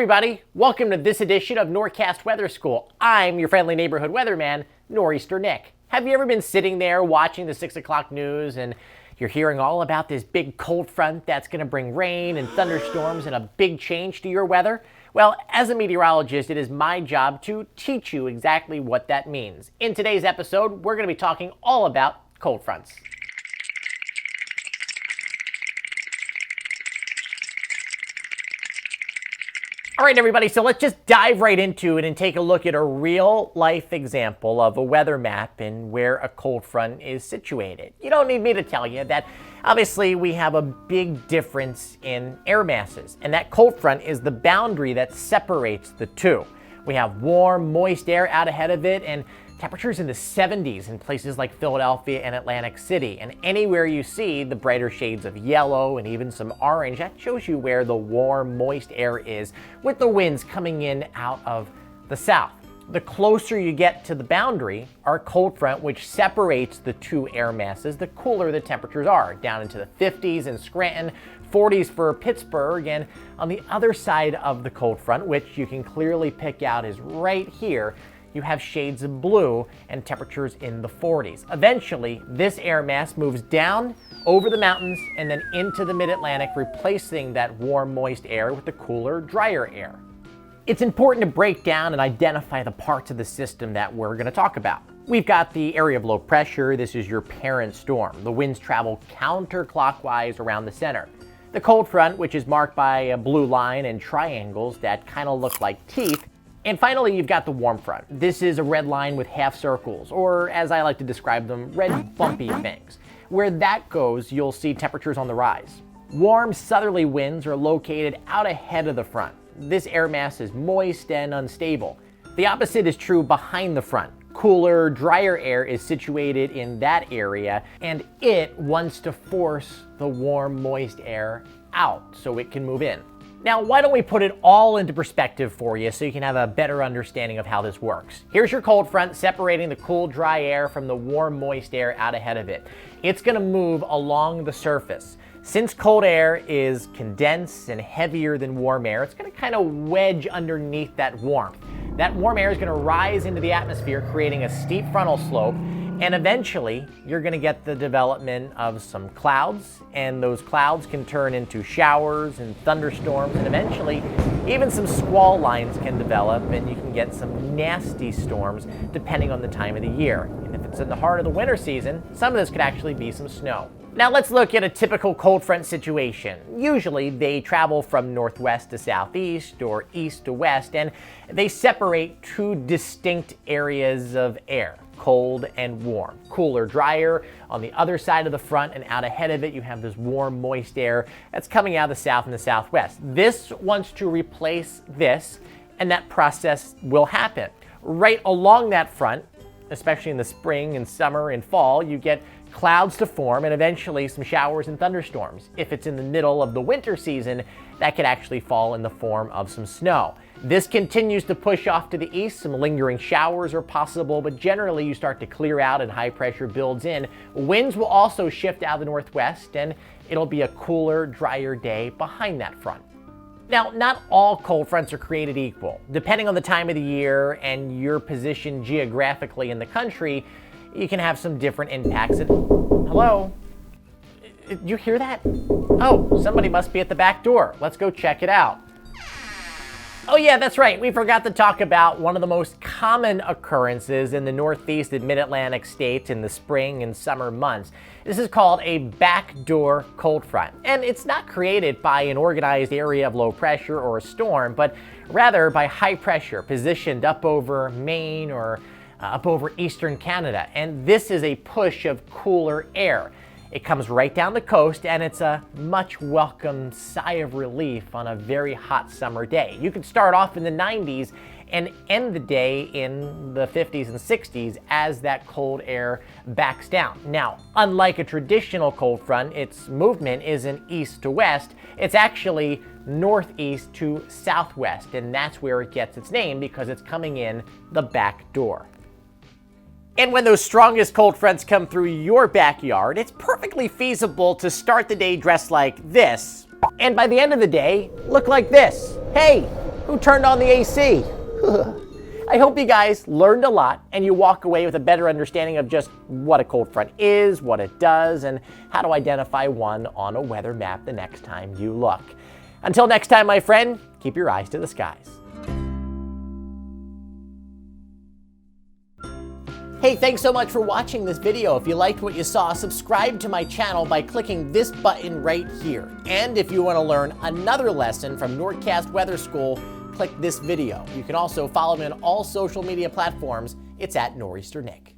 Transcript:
everybody, welcome to this edition of Norcast Weather School. I'm your friendly neighborhood weatherman, Nor'easter Nick. Have you ever been sitting there watching the 6 o'clock news and you're hearing all about this big cold front that's going to bring rain and thunderstorms and a big change to your weather? Well, as a meteorologist, it is my job to teach you exactly what that means. In today's episode, we're going to be talking all about cold fronts. All right, everybody, so let's just dive right into it and take a look at a real-life example of a weather map and where a cold front is situated. You don't need me to tell you that, obviously, we have a big difference in air masses, and that cold front is the boundary that separates the two. We have warm, moist air out ahead of it, and temperatures in the 70s in places like Philadelphia and Atlantic City. And anywhere you see the brighter shades of yellow and even some orange, that shows you where the warm, moist air is, with the winds coming in out of the south. The closer you get to the boundary, our cold front, which separates the two air masses, the cooler the temperatures are, down into the 50s in Scranton, 40s for Pittsburgh, and on the other side of the cold front, which you can clearly pick out is right here, you have shades of blue and temperatures in the 40s. Eventually, this air mass moves down over the mountains and then into the mid-Atlantic, replacing that warm, moist air with the cooler, drier air. It's important to break down and identify the parts of the system that we're going to talk about. We've got the area of low pressure. This is your parent storm. The winds travel counterclockwise around the center. The cold front, which is marked by a blue line and triangles that kind of look like teeth. And finally, you've got the warm front. This is a red line with half circles, or as I like to describe them, red bumpy things. Where that goes, you'll see temperatures on the rise. Warm southerly winds are located out ahead of the front. This air mass is moist and unstable. The opposite is true behind the front. Cooler, drier air is situated in that area, and it wants to force the warm, moist air out so it can move in. Now, why don't we put it all into perspective for you so you can have a better understanding of how this works. Here's your cold front separating the cool, dry air from the warm, moist air out ahead of it. It's going to move along the surface. Since cold air is condensed and heavier than warm air, it's going to kind of wedge underneath that warmth. That warm air is going to rise into the atmosphere, creating a steep frontal slope. And eventually, you're going to get the development of some clouds, and those clouds can turn into showers and thunderstorms, and eventually, even some squall lines can develop, and you can get some nasty storms depending on the time of the year. And if it's in the heart of the winter season, some of this could actually be some snow. Now let's look at a typical cold front situation. Usually they travel from northwest to southeast or east to west, and they separate two distinct areas of air, cold and warm. Cooler, drier on the other side of the front, and out ahead of it you have this warm, moist air that's coming out of the south and the southwest. This wants to replace this, and that process will happen. Right along that front, especially in the spring and summer and fall, you get clouds to form and eventually some showers and thunderstorms. If it's in the middle of the winter season, that could actually fall in the form of some snow. This continues to push off to the east. Some lingering showers are possible, but generally you start to clear out and high pressure builds in. Winds will also shift out of the northwest, and it'll be a cooler, drier day behind that front. Now, not all cold fronts are created equal. Depending on the time of the year and your position geographically in the country, you can have some different impacts. Hello? Did you hear that? Oh, somebody must be at the back door. Let's go check it out. Oh yeah, that's right. We forgot to talk about one of the most common occurrences in the northeast and mid-Atlantic states in the spring and summer months. This is called a backdoor cold front. And it's not created by an organized area of low pressure or a storm, but rather by high pressure positioned up over Maine or up over eastern Canada. And this is a push of cooler air. It comes right down the coast, and it's a much welcome sigh of relief on a very hot summer day. You could start off in the 90s and end the day in the 50s and 60s as that cold air backs down. Now, unlike a traditional cold front, its movement isn't east to west. It's actually northeast to southwest, and that's where it gets its name because it's coming in the back door. And when those strongest cold fronts come through your backyard, it's perfectly feasible to start the day dressed like this, and by the end of the day, look like this. Hey, Who turned on the AC? I hope you guys learned a lot and you walk away with a better understanding of just what a cold front is, what it does, and how to identify one on a weather map the next time you look. Until next time, my friend, keep your eyes to the skies. Hey, thanks so much for watching this video. If you liked what you saw, subscribe to my channel by clicking this button right here. And if you want to learn another lesson from Norcast Weather School, click this video. You can also follow me on all social media platforms. It's at Nor'easter Nick.